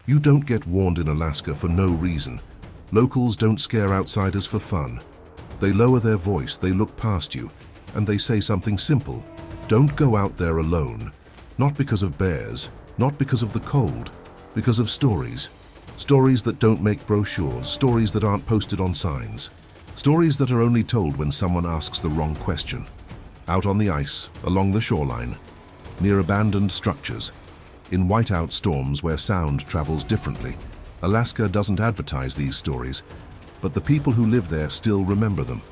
You don't get warned in Alaska for no reason. Locals don't scare outsiders for fun. They lower their voice, they look past you, and they say something simple. Don't go out there alone. Not because of bears, not because of the cold, because of stories. Stories that don't make brochures, stories that aren't posted on signs. Stories that are only told when someone asks the wrong question. Out on the ice, along the shoreline, near abandoned structures, in whiteout storms where sound travels differently. Alaska doesn't advertise these stories, but the people who live there still remember them,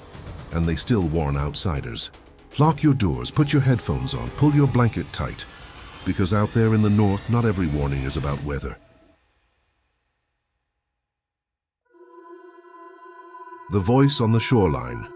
and they still warn outsiders. Lock your doors, put your headphones on, pull your blanket tight, because out there in the north, not every warning is about weather. The voice on the shoreline.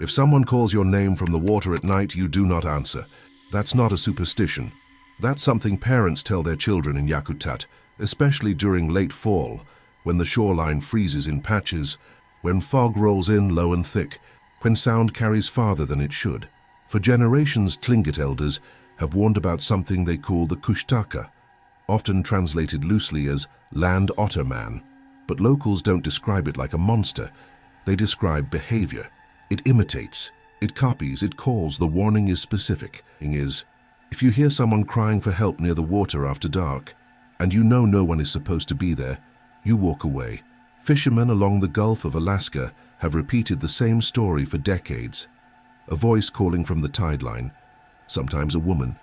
If someone calls your name from the water at night, you do not answer. That's not a superstition. That's something parents tell their children in Yakutat, especially during late fall, when the shoreline freezes in patches, when fog rolls in low and thick, when sound carries farther than it should. For generations, Tlingit elders have warned about something they call the kushtaka, often translated loosely as land otter man. But locals don't describe it like a monster. They describe behavior. It imitates, it copies, it calls. The warning is specific. If you hear someone crying for help near the water after dark, and you know no one is supposed to be there, you walk away. Fishermen along the Gulf of Alaska have repeated the same story for decades. A voice calling from the tide line, sometimes a woman,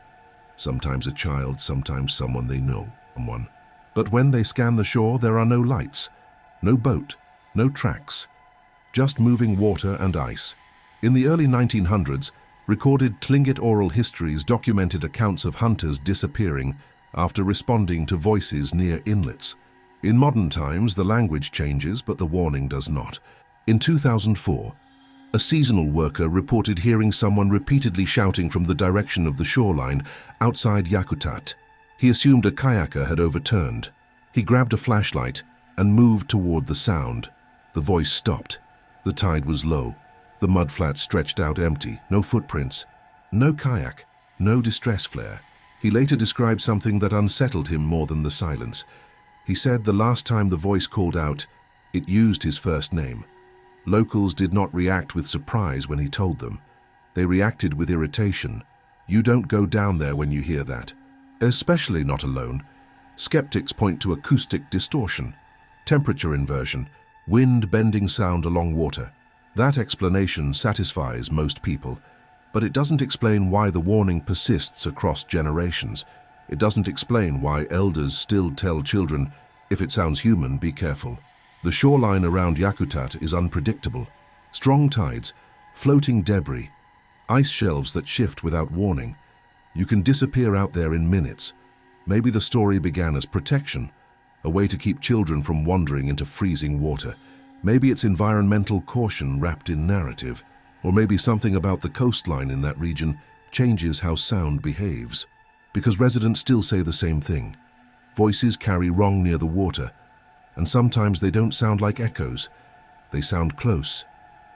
sometimes a child, sometimes someone they know, someone. But when they scan the shore, there are no lights, no boat, no tracks, just moving water and ice. In the early 1900s, recorded Tlingit oral histories documented accounts of hunters disappearing after responding to voices near inlets. In modern times, the language changes, but the warning does not. In 2004, a seasonal worker reported hearing someone repeatedly shouting from the direction of the shoreline outside Yakutat. He assumed a kayaker had overturned. He grabbed a flashlight and moved toward the sound. The voice stopped. The tide was low. The mudflat stretched out empty, no footprints, no kayak, no distress flare. He later described something that unsettled him more than the silence. He said the last time the voice called out, it used his first name. Locals did not react with surprise when he told them. They reacted with irritation. You don't go down there when you hear that. Especially not alone. Skeptics point to acoustic distortion, temperature inversion, wind bending sound along water. That explanation satisfies most people, but it doesn't explain why the warning persists across generations. It doesn't explain why elders still tell children, if it sounds human, be careful. The shoreline around Yakutat is unpredictable. Strong tides, floating debris, ice shelves that shift without warning. You can disappear out there in minutes. Maybe the story began as protection, a way to keep children from wandering into freezing water. Maybe it's environmental caution wrapped in narrative, or maybe something about the coastline in that region changes how sound behaves. Because residents still say the same thing. Voices carry wrong near the water, and sometimes they don't sound like echoes. They sound close,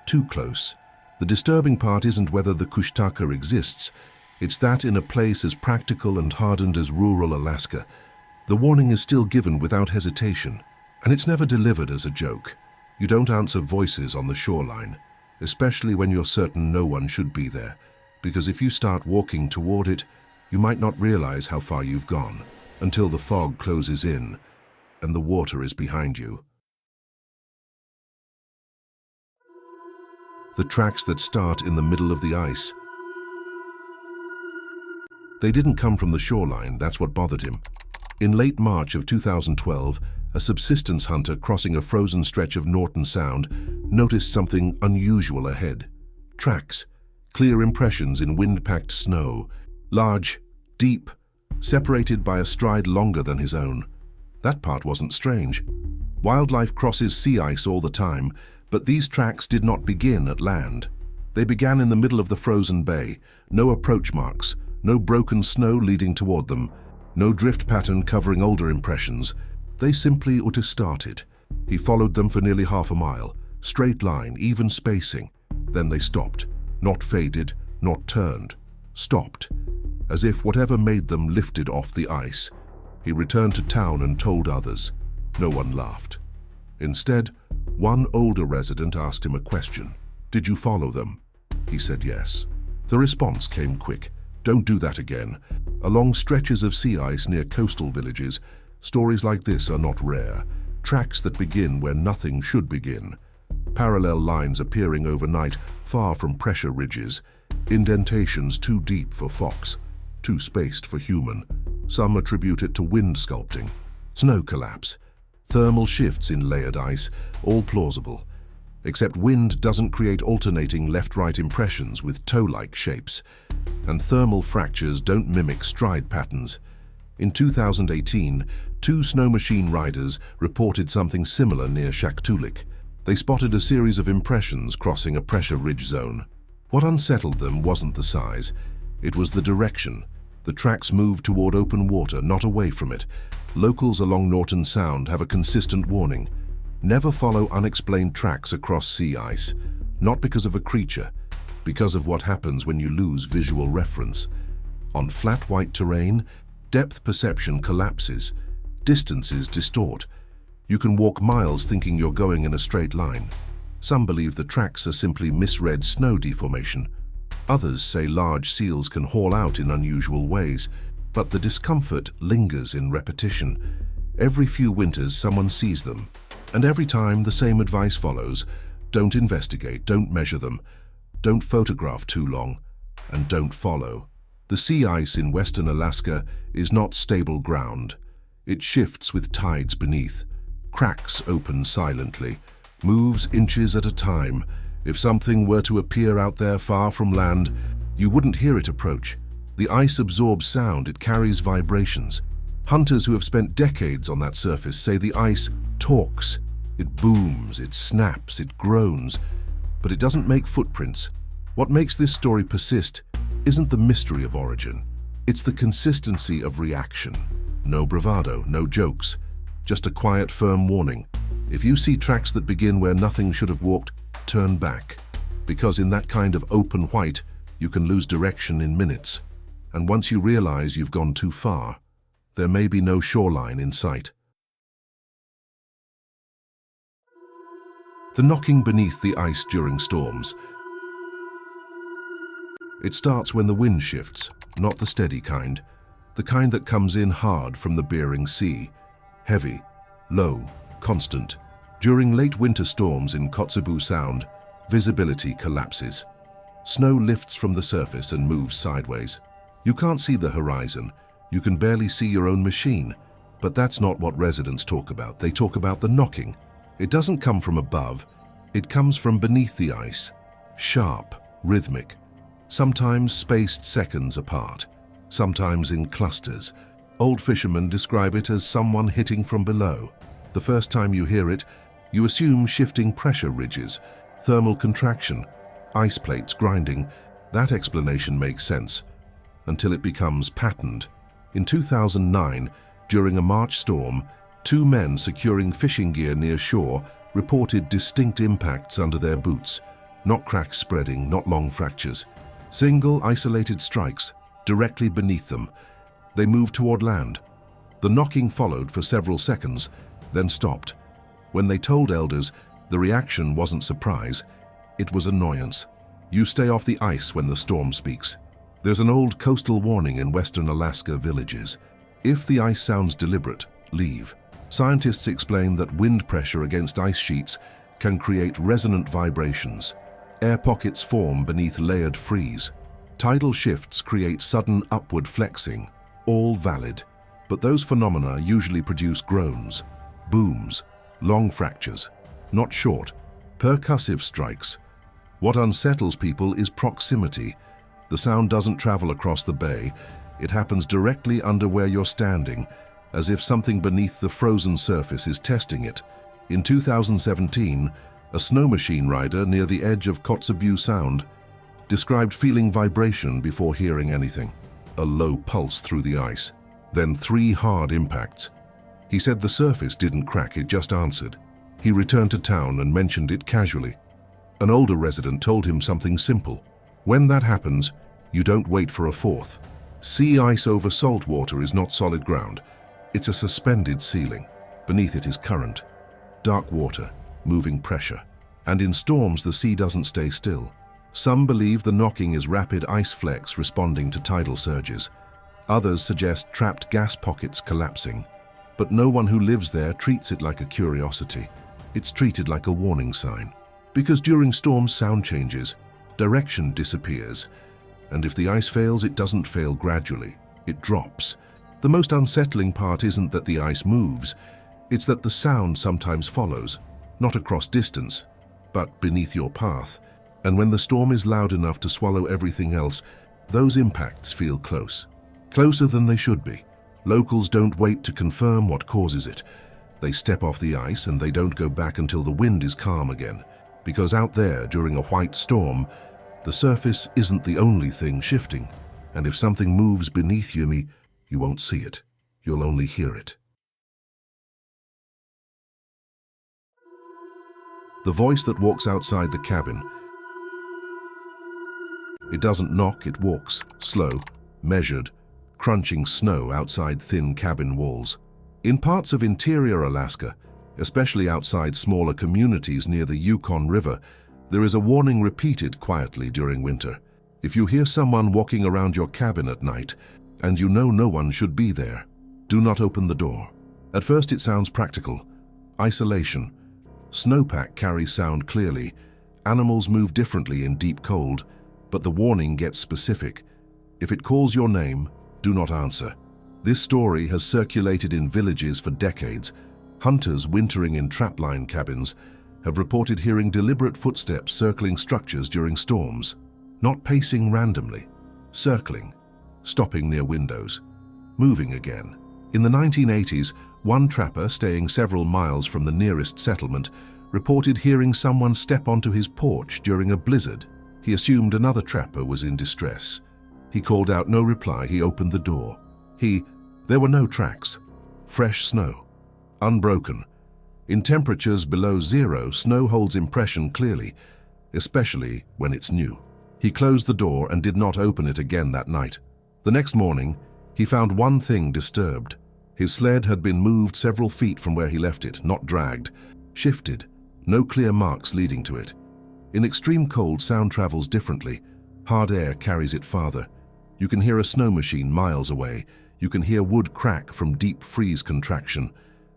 too close. The disturbing part isn't whether the kushtaka exists, it's that in a place as practical and hardened as rural Alaska, the warning is still given without hesitation, and it's never delivered as a joke. You don't answer voices on the shoreline, especially when you're certain no one should be there, because if you start walking toward it, you might not realize how far you've gone until the fog closes in and the water is behind you. The tracks that start in the middle of the ice. They didn't come from the shoreline, that's what bothered him. In late March of 2012, a subsistence hunter crossing a frozen stretch of Norton Sound noticed something unusual ahead. Tracks, clear impressions in wind-packed snow, large, deep, separated by a stride longer than his own. That part wasn't strange. Wildlife crosses sea ice all the time, but these tracks did not begin at land. They began in the middle of the frozen bay, no approach marks, no broken snow leading toward them, no drift pattern covering older impressions. They simply started. He followed them for nearly half a mile, straight line, even spacing. Then they stopped, not faded, not turned, stopped, as if whatever made them lifted off the ice. He returned to town and told others. No one laughed. Instead, one older resident asked him a question. "Did you follow them?" He said yes. The response came quick. "Don't do that again." Along stretches of sea ice near coastal villages, stories like this are not rare. Tracks that begin where nothing should begin. Parallel lines appearing overnight, far from pressure ridges. Indentations too deep for fox, too spaced for human. Some attribute it to wind sculpting, snow collapse, thermal shifts in layered ice, all plausible. Except wind doesn't create alternating left-right impressions with toe-like shapes, and thermal fractures don't mimic stride patterns. In 2018, 2 snow machine riders reported something similar near Shaktoolik. They spotted a series of impressions crossing a pressure ridge zone. What unsettled them wasn't the size, it was the direction. The tracks moved toward open water, not away from it. Locals along Norton Sound have a consistent warning. Never follow unexplained tracks across sea ice, not because of a creature, because of what happens when you lose visual reference. On flat white terrain, depth perception collapses, distances distort. You can walk miles thinking you're going in a straight line. Some believe the tracks are simply misread snow deformation. Others say large seals can haul out in unusual ways, but the discomfort lingers in repetition. Every few winters someone sees them, and every time the same advice follows. Don't investigate, don't measure them, don't photograph too long, and don't follow. The sea ice in western Alaska is not stable ground. It shifts with tides beneath. Cracks open silently, moves inches at a time. If something were to appear out there far from land, you wouldn't hear it approach. The ice absorbs sound, it carries vibrations. Hunters who have spent decades on that surface say the ice talks. It booms, it snaps, it groans, but it doesn't make footprints. What makes this story persist isn't the mystery of origin. It's the consistency of reaction. No bravado, no jokes, just a quiet, firm warning. If you see tracks that begin where nothing should have walked, turn back. Because in that kind of open white, you can lose direction in minutes. And once you realize you've gone too far, there may be no shoreline in sight. The knocking beneath the ice during storms. It starts when the wind shifts, not the steady kind. The kind that comes in hard from the Bering Sea. Heavy, low, constant. During late winter storms in Kotzebue Sound, visibility collapses. Snow lifts from the surface and moves sideways. You can't see the horizon. You can barely see your own machine. But that's not what residents talk about. They talk about the knocking. It doesn't come from above. It comes from beneath the ice. Sharp, rhythmic. Sometimes spaced seconds apart. Sometimes in clusters. Old fishermen describe it as someone hitting from below. The first time you hear it, you assume shifting pressure ridges, thermal contraction, ice plates grinding. That explanation makes sense, until it becomes patterned. In 2009, during a March storm, 2 men securing fishing gear near shore reported distinct impacts under their boots. Not cracks spreading, not long fractures. Single, isolated strikes, directly beneath them. They moved toward land. The knocking followed for several seconds, then stopped. When they told elders, the reaction wasn't surprise, it was annoyance. You stay off the ice when the storm speaks. There's an old coastal warning in western Alaska villages. If the ice sounds deliberate, leave. Scientists explain that wind pressure against ice sheets can create resonant vibrations. Air pockets form beneath layered freeze. Tidal shifts create sudden upward flexing, all valid. But those phenomena usually produce groans, booms, long fractures, not short, percussive strikes. What unsettles people is proximity. The sound doesn't travel across the bay. It happens directly under where you're standing, as if something beneath the frozen surface is testing it. In 2017, a snow machine rider near the edge of Kotzebue Sound described feeling vibration before hearing anything, a low pulse through the ice, then 3 hard impacts. He said the surface didn't crack, it just answered. He returned to town and mentioned it casually. An older resident told him something simple. When that happens, you don't wait for a 4th. Sea ice over salt water is not solid ground. It's a suspended ceiling. Beneath it is current, dark water, moving pressure. And in storms, the sea doesn't stay still. Some believe the knocking is rapid ice flecks responding to tidal surges. Others suggest trapped gas pockets collapsing. But no one who lives there treats it like a curiosity. It's treated like a warning sign. Because during storms, sound changes, direction disappears. And if the ice fails, it doesn't fail gradually. It drops. The most unsettling part isn't that the ice moves. It's that the sound sometimes follows, not across distance, but beneath your path. And when the storm is loud enough to swallow everything else, those impacts feel close. Closer than they should be. Locals don't wait to confirm what causes it. They step off the ice and they don't go back until the wind is calm again. Because out there, during a white storm, the surface isn't the only thing shifting. And if something moves beneath you won't see it. You'll only hear it. The voice that walks outside the cabin. It doesn't knock, it walks, slow, measured, crunching snow outside thin cabin walls. In parts of interior Alaska, especially outside smaller communities near the Yukon River, there is a warning repeated quietly during winter. If you hear someone walking around your cabin at night, and you know no one should be there, do not open the door. At first it sounds practical. Isolation. Snowpack carries sound clearly. Animals move differently in deep cold, but the warning gets specific. If it calls your name, do not answer. This story has circulated in villages for decades. Hunters wintering in trapline cabins have reported hearing deliberate footsteps circling structures during storms, not pacing randomly, circling, stopping near windows, moving again. In the 1980s, one trapper staying several miles from the nearest settlement reported hearing someone step onto his porch during a blizzard. He assumed another trapper was in distress. He called out, no reply. He opened the door. There were no tracks. Fresh snow. Unbroken. In temperatures below zero, snow holds impression clearly, especially when it's new. He closed the door and did not open it again that night. The next morning, he found one thing disturbed. His sled had been moved several feet from where he left it, not dragged, shifted, no clear marks leading to it. In extreme cold, sound travels differently. Hard air carries it farther. You can hear a snow machine miles away. You can hear wood crack from deep freeze contraction.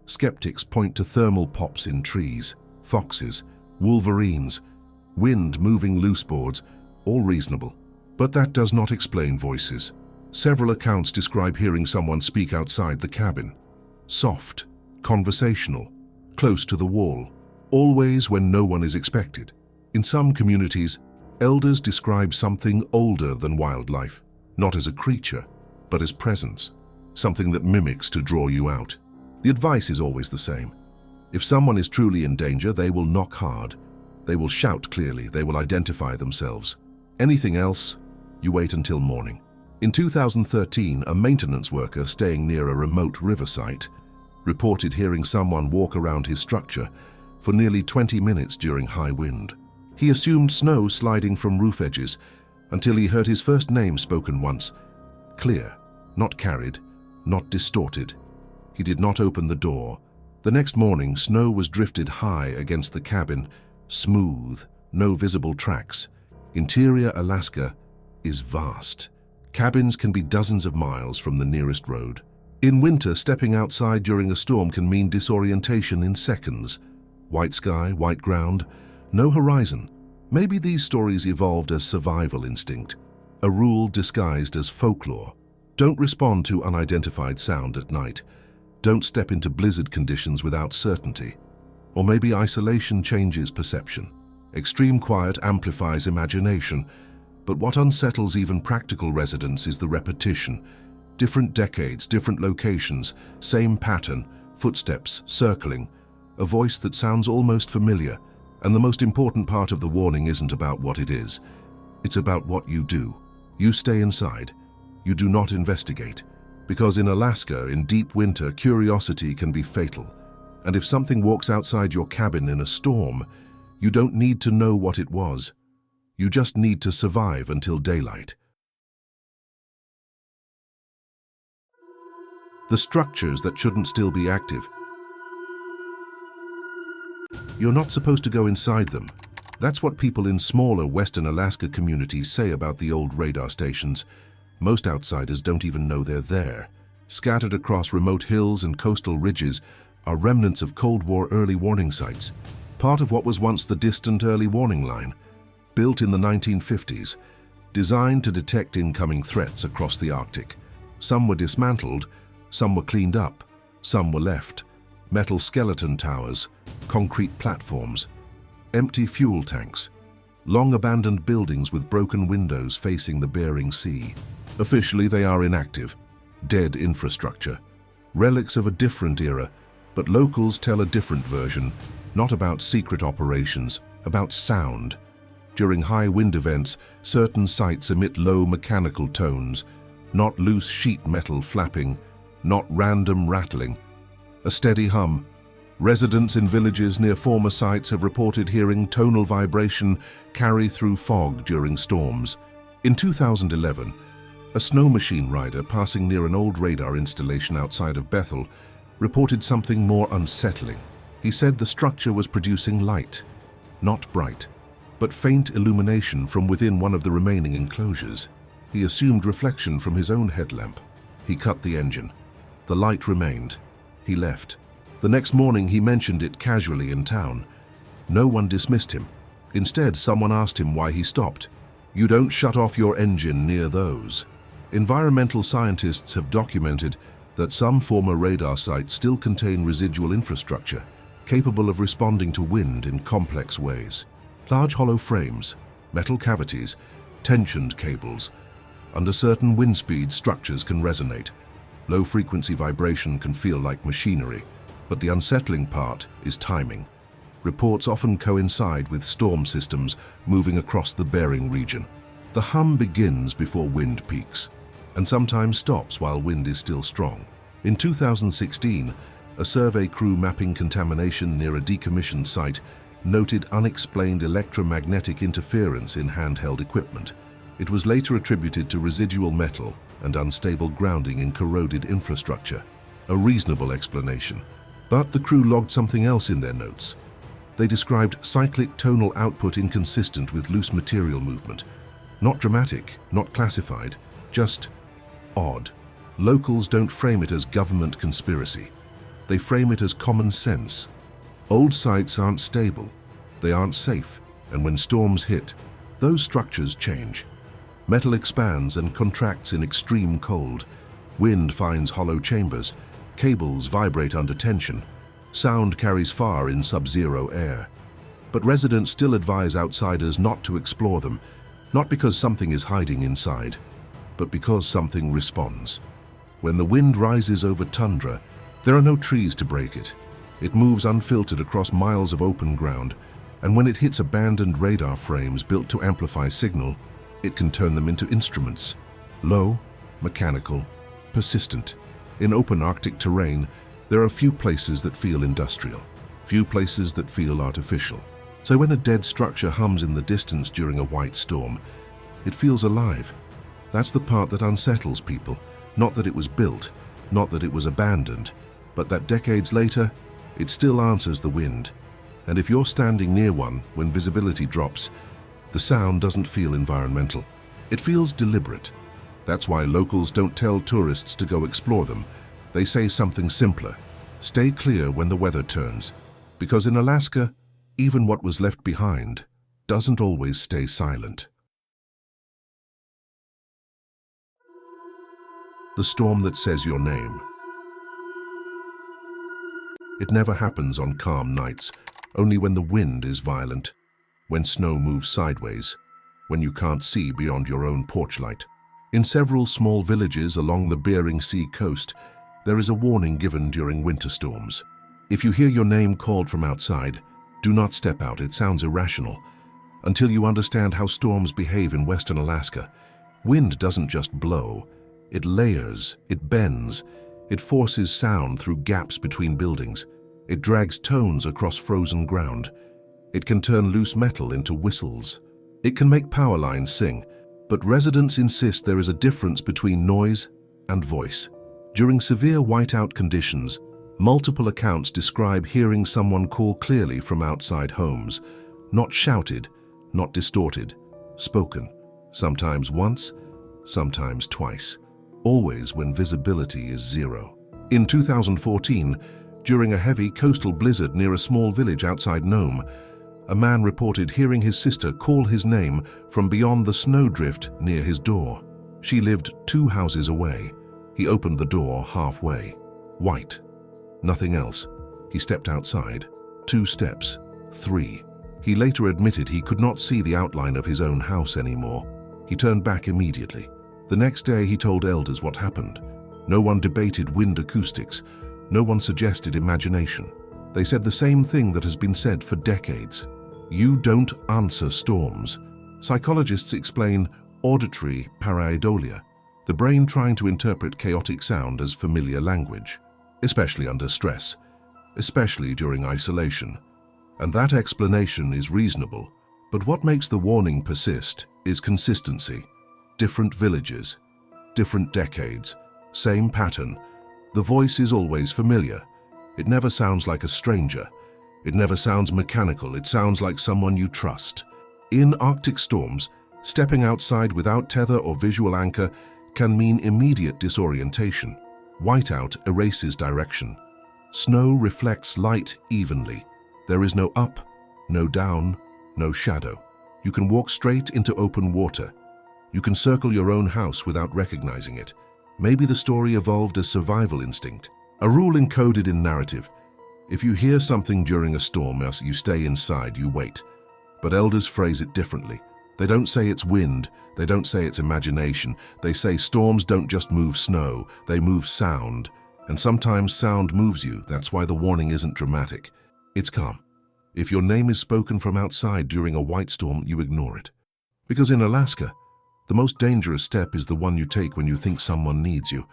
Skeptics point to thermal pops in trees, foxes, wolverines, wind moving loose boards, all reasonable. But that does not explain voices. Several accounts describe hearing someone speak outside the cabin. Soft, conversational, close to the wall, always when no one is expected. In some communities, elders describe something older than wildlife, not as a creature, but as presence, something that mimics to draw you out. The advice is always the same. If someone is truly in danger, they will knock hard. They will shout clearly. They will identify themselves. Anything else, you wait until morning. In 2013, a maintenance worker staying near a remote river site reported hearing someone walk around his structure for nearly 20 minutes during high wind. He assumed snow sliding from roof edges until he heard his first name spoken once. Clear, not carried, not distorted. He did not open the door. The next morning, snow was drifted high against the cabin, smooth, no visible tracks. Interior Alaska is vast. Cabins can be dozens of miles from the nearest road. In winter, stepping outside during a storm can mean disorientation in seconds. White sky, white ground, no horizon. Maybe these stories evolved as survival instinct, a rule disguised as folklore. Don't respond to unidentified sound at night. Don't step into blizzard conditions without certainty. Or maybe isolation changes perception. Extreme quiet amplifies imagination, but what unsettles even practical residents is the repetition. Different decades, different locations, same pattern, footsteps, circling, a voice that sounds almost familiar. And the most important part of the warning isn't about what it is. It's about what you do. You stay inside. You do not investigate. Because in Alaska, in deep winter, curiosity can be fatal. And if something walks outside your cabin in a storm, you don't need to know what it was. You just need to survive until daylight. the structures that shouldn't still be active. You're not supposed to go inside them. That's what people in smaller Western Alaska communities say about the old radar stations. Most outsiders don't even know they're there. Scattered across remote hills and coastal ridges are remnants of Cold War early warning sites, part of what was once the distant early warning line, built in the 1950s, designed to detect incoming threats across the Arctic. Some were dismantled, some were cleaned up, some were left. Metal skeleton towers, concrete platforms, empty fuel tanks, long abandoned buildings with broken windows facing the Bering Sea. Officially, they are inactive, dead infrastructure, relics of a different era, but locals tell a different version, not about secret operations, about sound. During high wind events, certain sites emit low mechanical tones, not loose sheet metal flapping, not random rattling. A steady hum. Residents in villages near former sites have reported hearing tonal vibration carry through fog during storms. In 2011, a snow machine rider passing near an old radar installation outside of Bethel reported something more unsettling. He said the structure was producing light, not bright, but faint illumination from within one of the remaining enclosures. He assumed reflection from his own headlamp. He cut the engine. The light remained. He left. The next morning he mentioned it casually in town. No one dismissed him. Instead, someone asked him why he stopped. "You don't shut off your engine near those." Environmental scientists have documented that some former radar sites still contain residual infrastructure capable of responding to wind in complex ways. Large hollow frames, metal cavities, tensioned cables. Under certain wind speeds, structures can resonate. Low-frequency vibration can feel like machinery, but the unsettling part is timing. Reports often coincide with storm systems moving across the Bering region. The hum begins before wind peaks, and sometimes stops while wind is still strong. In 2016, a survey crew mapping contamination near a decommissioned site noted unexplained electromagnetic interference in handheld equipment. It was later attributed to residual metal and unstable grounding in corroded infrastructure. A reasonable explanation. But the crew logged something else in their notes. They described cyclic tonal output inconsistent with loose material movement. Not dramatic, not classified, just odd. Locals don't frame it as government conspiracy. They frame it as common sense. Old sites aren't stable, they aren't safe, and when storms hit, those structures change. Metal expands and contracts in extreme cold. Wind finds hollow chambers. Cables vibrate under tension. Sound carries far in sub-zero air. But residents still advise outsiders not to explore them, not because something is hiding inside, but because something responds. When the wind rises over tundra, there are no trees to break it. It moves unfiltered across miles of open ground, and when it hits abandoned radar frames built to amplify signal, it can turn them into instruments. Low, mechanical, persistent. In open Arctic terrain, there are few places that feel industrial, few places that feel artificial. So when a dead structure hums in the distance during a white storm, it feels alive. That's the part that unsettles people, not that it was built, not that it was abandoned, but that decades later, it still answers the wind. And if you're standing near one when visibility drops, the sound doesn't feel environmental. It feels deliberate. That's why locals don't tell tourists to go explore them. They say something simpler. Stay clear when the weather turns. Because in Alaska, even what was left behind doesn't always stay silent. The storm that says your name. It never happens on calm nights, only when the wind is violent. When snow moves sideways, when you can't see beyond your own porch light. In several small villages along the Bering Sea coast, there is a warning given during winter storms. If you hear your name called from outside, do not step out, it sounds irrational. Until you understand how storms behave in western Alaska, wind doesn't just blow, it layers, it bends, it forces sound through gaps between buildings, it drags tones across frozen ground. It can turn loose metal into whistles. It can make power lines sing, but residents insist there is a difference between noise and voice. During severe whiteout conditions, multiple accounts describe hearing someone call clearly from outside homes, not shouted, not distorted, spoken, sometimes once, sometimes twice, always when visibility is zero. In 2014, during a heavy coastal blizzard near a small village outside Nome, a man reported hearing his sister call his name from beyond the snowdrift near his door. She lived 2 houses away. He opened the door halfway. White. Nothing else. He stepped outside. 2 steps. 3. He later admitted he could not see the outline of his own house anymore. He turned back immediately. The next day he told elders what happened. No one debated wind acoustics. No one suggested imagination. They said the same thing that has been said for decades. You don't answer storms. Psychologists explain auditory pareidolia, the brain trying to interpret chaotic sound as familiar language, especially under stress, especially during isolation. And that explanation is reasonable. But what makes the warning persist is consistency. Different villages, different decades, same pattern. The voice is always familiar. It never sounds like a stranger. It never sounds mechanical. It sounds like someone you trust. In Arctic storms, stepping outside without tether or visual anchor can mean immediate disorientation. Whiteout erases direction. Snow reflects light evenly. There is no up, no down, no shadow. You can walk straight into open water. You can circle your own house without recognizing it. Maybe the story evolved as survival instinct. A rule encoded in narrative. If you hear something during a storm, you stay inside, you wait. But elders phrase it differently. They don't say it's wind, they don't say it's imagination. They say storms don't just move snow, they move sound. And sometimes sound moves you. That's why the warning isn't dramatic. It's calm. If your name is spoken from outside during a white storm, you ignore it. Because in Alaska, the most dangerous step is the one you take when you think someone needs you.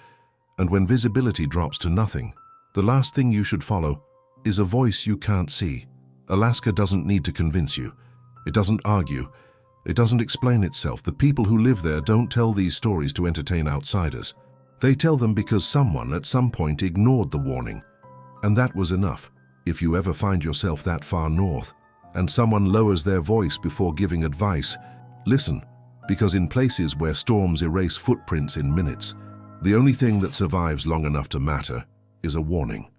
And when visibility drops to nothing, the last thing you should follow is a voice you can't see. Alaska doesn't need to convince you. It doesn't argue. It doesn't explain itself. The people who live there don't tell these stories to entertain outsiders. They tell them because someone at some point ignored the warning. And that was enough. If you ever find yourself that far north, and someone lowers their voice before giving advice, listen, because in places where storms erase footprints in minutes, the only thing that survives long enough to matter is a warning.